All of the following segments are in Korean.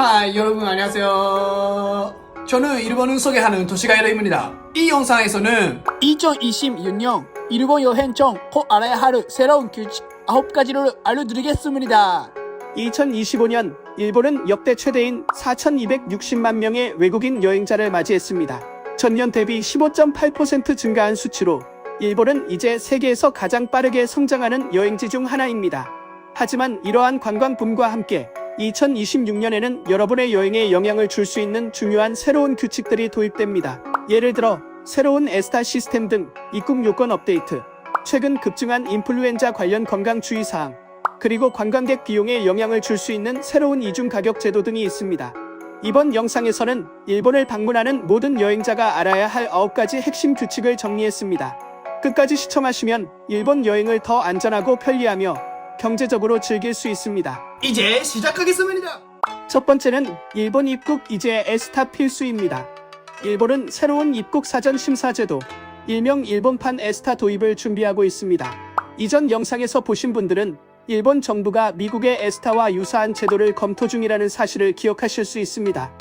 하이 여러분 안녕하세요. 저는 일본을 소개하는 도시가이러입니다. 이 영상에서는 2026년 일본 여행 전 꼭 알아야 할 새로운 규칙 9가지를 알려드리겠습니다. 2025년 일본은 역대 최대인 4,260만 명의 외국인 여행자를 맞이했습니다. 전년 대비 15.8% 증가한 수치로 일본은 이제 세계에서 가장 빠르게 성장하는 여행지 중 하나입니다. 하지만 이러한 관광붐과 함께 2026년에는 여러분의 여행에 영향을 줄 수 있는 중요한 새로운 규칙들이 도입됩니다. 예를 들어 새로운 에스타 시스템 등 입국 요건 업데이트, 최근 급증한 인플루엔자 관련 건강 주의사항, 그리고 관광객 비용에 영향을 줄 수 있는 새로운 이중 가격 제도 등이 있습니다. 이번 영상에서는 일본을 방문하는 모든 여행자가 알아야 할 9가지 핵심 규칙을 정리했습니다. 끝까지 시청하시면 일본 여행을 더 안전하고 편리하며 경제적으로 즐길 수 있습니다. 이제 시작하겠습니다. 첫 번째는 일본 입국 이제 에스타 필수입니다. 일본은 새로운 입국 사전 심사 제도, 일명 일본판 에스타 도입을 준비하고 있습니다. 이전 영상에서 보신 분들은 일본 정부가 미국의 에스타와 유사한 제도를 검토 중이라는 사실을 기억하실 수 있습니다.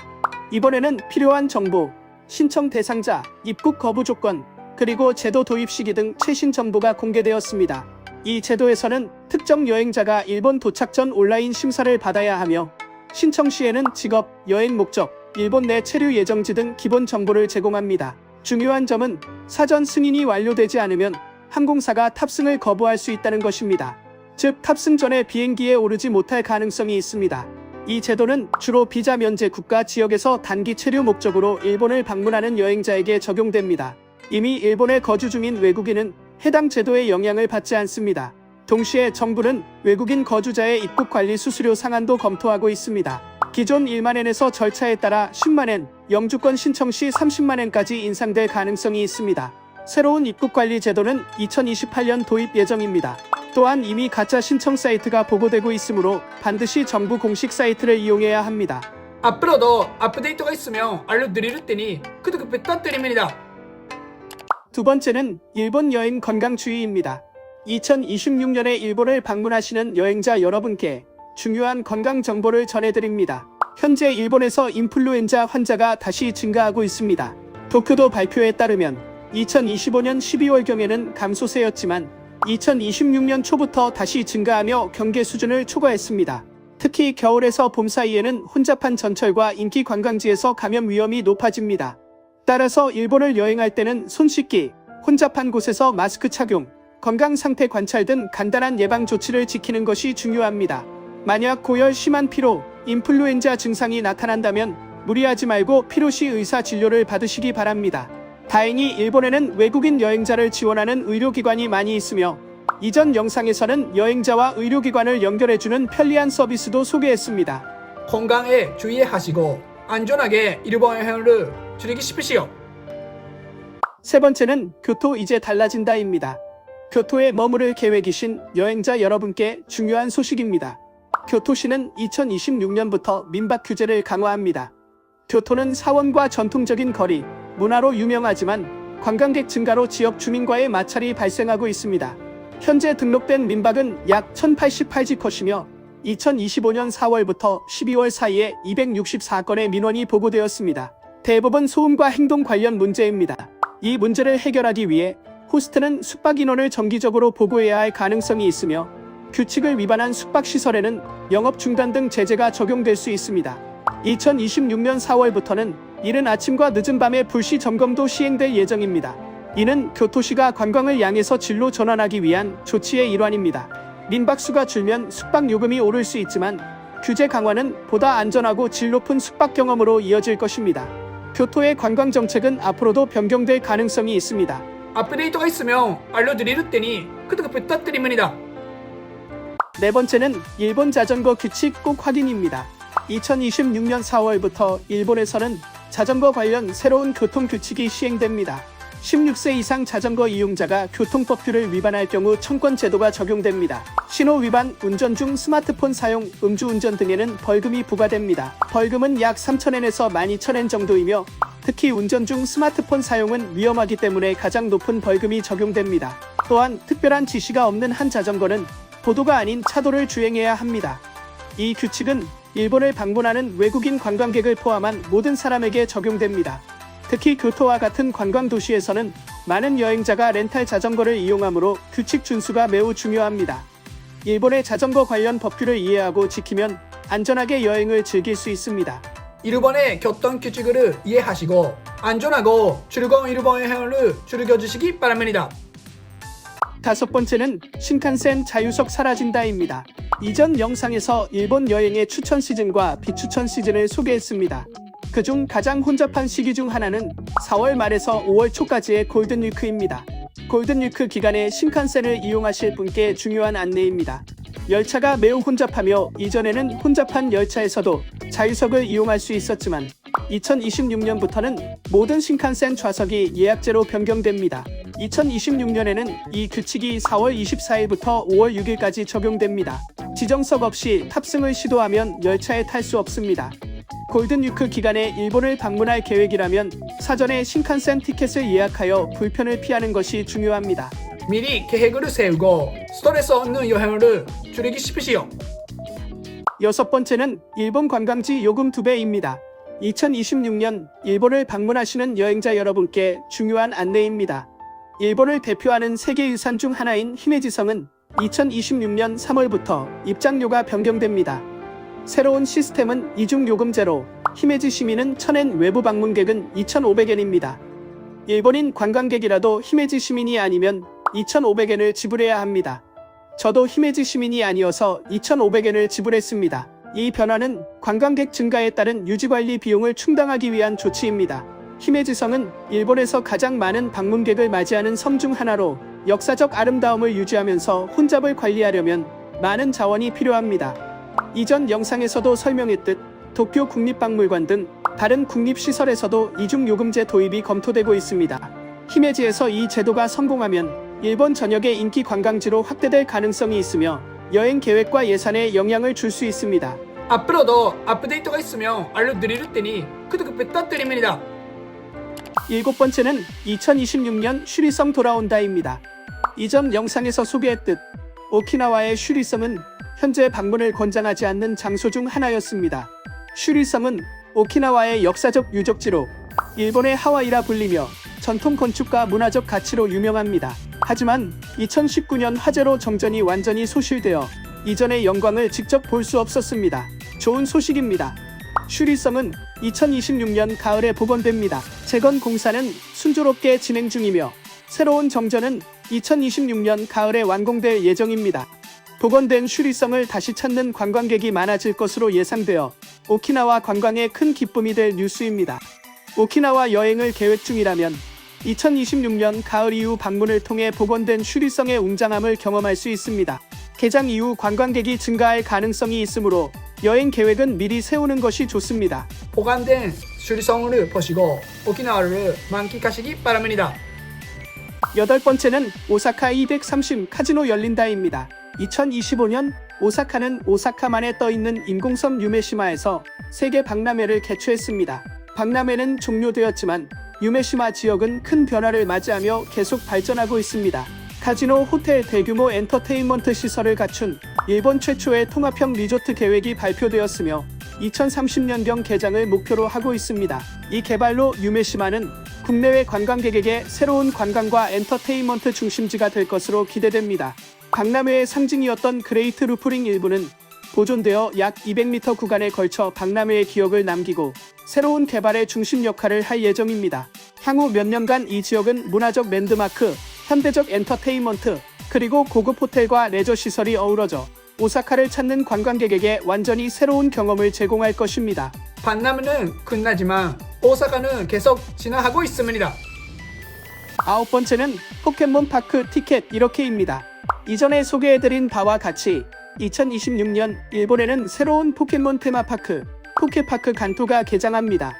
이번에는 필요한 정보, 신청 대상자, 입국 거부 조건, 그리고 제도 도입 시기 등 최신 정보가 공개되었습니다. 이 제도에서는 특정 여행자가 일본 도착 전 온라인 심사를 받아야 하며 신청 시에는 직업, 여행 목적, 일본 내 체류 예정지 등 기본 정보를 제공합니다. 중요한 점은 사전 승인이 완료되지 않으면 항공사가 탑승을 거부할 수 있다는 것입니다. 즉 탑승 전에 비행기에 오르지 못할 가능성이 있습니다. 이 제도는 주로 비자 면제 국가 지역에서 단기 체류 목적으로 일본을 방문하는 여행자에게 적용됩니다. 이미 일본에 거주 중인 외국인은 해당 제도의 영향을 받지 않습니다. 동시에 정부는 외국인 거주자의 입국 관리 수수료 상한도 검토하고 있습니다. 기존 1만엔에서 절차에 따라 10만엔, 영주권 신청 시 30만엔까지 인상될 가능성이 있습니다. 새로운 입국 관리 제도는 2028년 도입 예정입니다. 또한 이미 가짜 신청 사이트가 보고되고 있으므로 반드시 정부 공식 사이트를 이용해야 합니다. 앞으로도 업데이트가 있으면 알려드릴 테니 구독 부탁드립니다. 두 번째는 일본 여행 건강주의입니다. 2026년에 일본을 방문하시는 여행자 여러분께 중요한 건강 정보를 전해드립니다. 현재 일본에서 인플루엔자 환자가 다시 증가하고 있습니다. 도쿄도 발표에 따르면 2025년 12월경에는 감소세였지만 2026년 초부터 다시 증가하며 경계 수준을 초과했습니다. 특히 겨울에서 봄 사이에는 혼잡한 전철과 인기 관광지에서 감염 위험이 높아집니다. 따라서 일본을 여행할 때는 손 씻기, 혼잡한 곳에서 마스크 착용, 건강 상태 관찰 등 간단한 예방 조치를 지키는 것이 중요합니다. 만약 고열 심한 피로, 인플루엔자 증상이 나타난다면 무리하지 말고 필요시 의사 진료를 받으시기 바랍니다. 다행히 일본에는 외국인 여행자를 지원하는 의료기관이 많이 있으며 이전 영상에서는 여행자와 의료기관을 연결해주는 편리한 서비스도 소개했습니다. 건강에 주의하시고 안전하게 일본 여행을 즐기십시오. 세 번째는 교토 이제 달라진다입니다. 교토에 머무를 계획이신 여행자 여러분께 중요한 소식입니다. 교토시는 2026년부터 민박 규제를 강화합니다. 교토는 사원과 전통적인 거리, 문화로 유명하지만 관광객 증가로 지역 주민과의 마찰이 발생하고 있습니다. 현재 등록된 민박은 약 1088지컷이며 2025년 4월부터 12월 사이에 264건의 민원이 보고되었습니다. 대부분 소음과 행동 관련 문제입니다. 이 문제를 해결하기 위해 호스트는 숙박 인원을 정기적으로 보고해야 할 가능성이 있으며 규칙을 위반한 숙박시설에는 영업 중단 등 제재가 적용될 수 있습니다. 2026년 4월부터는 이른 아침과 늦은 밤의 불시 점검도 시행될 예정입니다. 이는 교토시가 관광을 양에서 질로 전환하기 위한 조치의 일환입니다. 민박수가 줄면 숙박 요금이 오를 수 있지만 규제 강화는 보다 안전하고 질 높은 숙박 경험으로 이어질 것입니다. 교토의 관광 정책은 앞으로도 변경될 가능성이 있습니다. 업데이트가 있으면 알려드릴 테니 구독 부탁드립니다. 네 번째는 일본 자전거 규칙 꼭 확인입니다. 2026년 4월부터 일본에서는 자전거 관련 새로운 교통 규칙이 시행됩니다. 16세 이상 자전거 이용자가 교통법규를 위반할 경우 청권 제도가 적용됩니다. 신호 위반, 운전 중 스마트폰 사용, 음주운전 등에는 벌금이 부과됩니다. 벌금은 약 3,000엔에서 12,000엔 정도이며 특히 운전 중 스마트폰 사용은 위험하기 때문에 가장 높은 벌금이 적용됩니다. 또한 특별한 지시가 없는 한 자전거는 보도가 아닌 차도를 주행해야 합니다. 이 규칙은 일본을 방문하는 외국인 관광객을 포함한 모든 사람에게 적용됩니다. 특히 교토와 같은 관광 도시에서는 많은 여행자가 렌탈 자전거를 이용하므로 규칙 준수가 매우 중요합니다. 일본의 자전거 관련 법규를 이해하고 지키면 안전하게 여행을 즐길 수 있습니다. 일본의 교통 규칙을 이해하시고 안전하고 즐거운 일본 여행을 즐겨주시기 바랍니다. 다섯 번째는 신칸센 자유석 사라진다입니다. 이전 영상에서 일본 여행의 추천 시즌과 비추천 시즌을 소개했습니다. 그중 가장 혼잡한 시기 중 하나는 4월 말에서 5월 초까지의 골든위크입니다. 골든위크 기간에 신칸센을 이용하실 분께 중요한 안내입니다. 열차가 매우 혼잡하며 이전에는 혼잡한 열차에서도 자유석을 이용할 수 있었지만 2026년부터는 모든 신칸센 좌석이 예약제로 변경됩니다. 2026년에는 이 규칙이 4월 24일부터 5월 6일까지 적용됩니다. 지정석 없이 탑승을 시도하면 열차에 탈 수 없습니다. 골든위크 기간에 일본을 방문할 계획이라면 사전에 신칸센 티켓을 예약하여 불편을 피하는 것이 중요합니다. 미리 계획을 세우고 스트레스 없는 여행을 즐기기 싶으시오. 여섯 번째는 일본 관광지 요금 2배입니다. 2026년 일본을 방문하시는 여행자 여러분께 중요한 안내입니다. 일본을 대표하는 세계유산 중 하나인 히메지성은 2026년 3월부터 입장료가 변경됩니다. 새로운 시스템은 이중요금제로 히메지 시민은 1000엔, 외부 방문객은 2,500엔입니다. 일본인 관광객이라도 히메지 시민이 아니면 2,500엔을 지불해야 합니다. 저도 히메지 시민이 아니어서 2,500엔을 지불했습니다. 이 변화는 관광객 증가에 따른 유지관리 비용을 충당하기 위한 조치입니다. 히메지성은 일본에서 가장 많은 방문객을 맞이하는 섬 중 하나로 역사적 아름다움을 유지하면서 혼잡을 관리하려면 많은 자원이 필요합니다. 이전 영상에서도 설명했듯 도쿄 국립박물관 등 다른 국립시설에서도 이중요금제 도입이 검토되고 있습니다. 히메지에서 이 제도가 성공하면 일본 전역의 인기 관광지로 확대될 가능성이 있으며 여행 계획과 예산에 영향을 줄 수 있습니다. 앞으로도 업데이트가 있으면 알려드릴 테니 구독 부탁드립니다. 일곱 번째는 2026년 슈리성 돌아온다입니다. 이전 영상에서 소개했듯 오키나와의 슈리성은 현재 방문을 권장하지 않는 장소 중 하나였습니다. 슈리성은 오키나와의 역사적 유적지로 일본의 하와이라 불리며 전통 건축과 문화적 가치로 유명합니다. 하지만 2019년 화재로 정전이 완전히 소실되어 이전의 영광을 직접 볼 수 없었습니다. 좋은 소식입니다. 슈리성은 2026년 가을에 복원됩니다. 재건 공사는 순조롭게 진행 중이며 새로운 정전은 2026년 가을에 완공될 예정입니다. 복원된 슈리성을 다시 찾는 관광객이 많아질 것으로 예상되어 오키나와 관광에 큰 기쁨이 될 뉴스입니다. 오키나와 여행을 계획 중이라면 2026년 가을 이후 방문을 통해 복원된 슈리성의 웅장함을 경험할 수 있습니다. 개장 이후 관광객이 증가할 가능성이 있으므로 여행 계획은 미리 세우는 것이 좋습니다. 보관된 슈리성을 보시고 오키나와를 만끽하시기 바랍니다. 여덟 번째는 오사카 230 카지노 열린다입니다. 2025년 오사카는 오사카만에 떠있는 인공섬 유메시마에서 세계 박람회를 개최했습니다. 박람회는 종료되었지만 유메시마 지역은 큰 변화를 맞이하며 계속 발전하고 있습니다. 카지노, 호텔, 대규모 엔터테인먼트 시설을 갖춘 일본 최초의 통합형 리조트 계획이 발표되었으며 2030년경 개장을 목표로 하고 있습니다. 이 개발로 유메시마는 국내외 관광객에게 새로운 관광과 엔터테인먼트 중심지가 될 것으로 기대됩니다. 박람회의 상징이었던 그레이트 루프링 일부는 보존되어 약 200m 구간에 걸쳐 박람회의 기억을 남기고 새로운 개발의 중심 역할을 할 예정입니다. 향후 몇 년간 이 지역은 문화적 랜드마크, 현대적 엔터테인먼트, 그리고 고급 호텔과 레저 시설이 어우러져 오사카를 찾는 관광객에게 완전히 새로운 경험을 제공할 것입니다. 박람회는 끝나지만 오사카는 계속 진화하고 있습니다. 아홉 번째는 포켓몬 파크 티켓 1억회입니다. 이전에 소개해드린 바와 같이 2026년 일본에는 새로운 포켓몬 테마파크 포켓파크 간토가 개장합니다.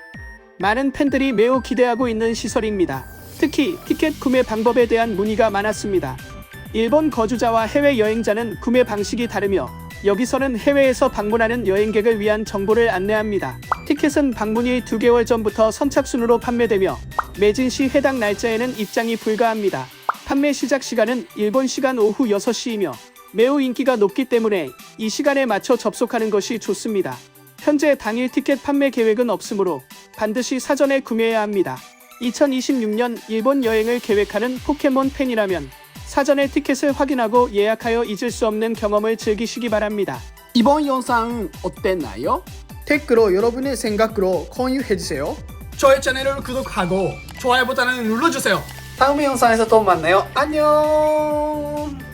많은 팬들이 매우 기대하고 있는 시설입니다. 특히 티켓 구매 방법에 대한 문의가 많았습니다. 일본 거주자와 해외 여행자는 구매 방식이 다르며 여기서는 해외에서 방문하는 여행객을 위한 정보를 안내합니다. 티켓은 방문일 2개월 전부터 선착순으로 판매되며 매진 시 해당 날짜에는 입장이 불가합니다. 판매 시작 시간은 일본 시간 오후 6시이며 매우 인기가 높기 때문에 이 시간에 맞춰 접속하는 것이 좋습니다. 현재 당일 티켓 판매 계획은 없으므로 반드시 사전에 구매해야 합니다. 2026년 일본 여행을 계획하는 포켓몬 팬이라면 사전에 티켓을 확인하고 예약하여 잊을 수 없는 경험을 즐기시기 바랍니다. 이번 영상 어땠나요? 댓글로 여러분의 생각으로 공유해주세요. 저의 채널을 구독하고 좋아요 버튼을 눌러주세요. 다음 영상에서 또 만나요. 안녕.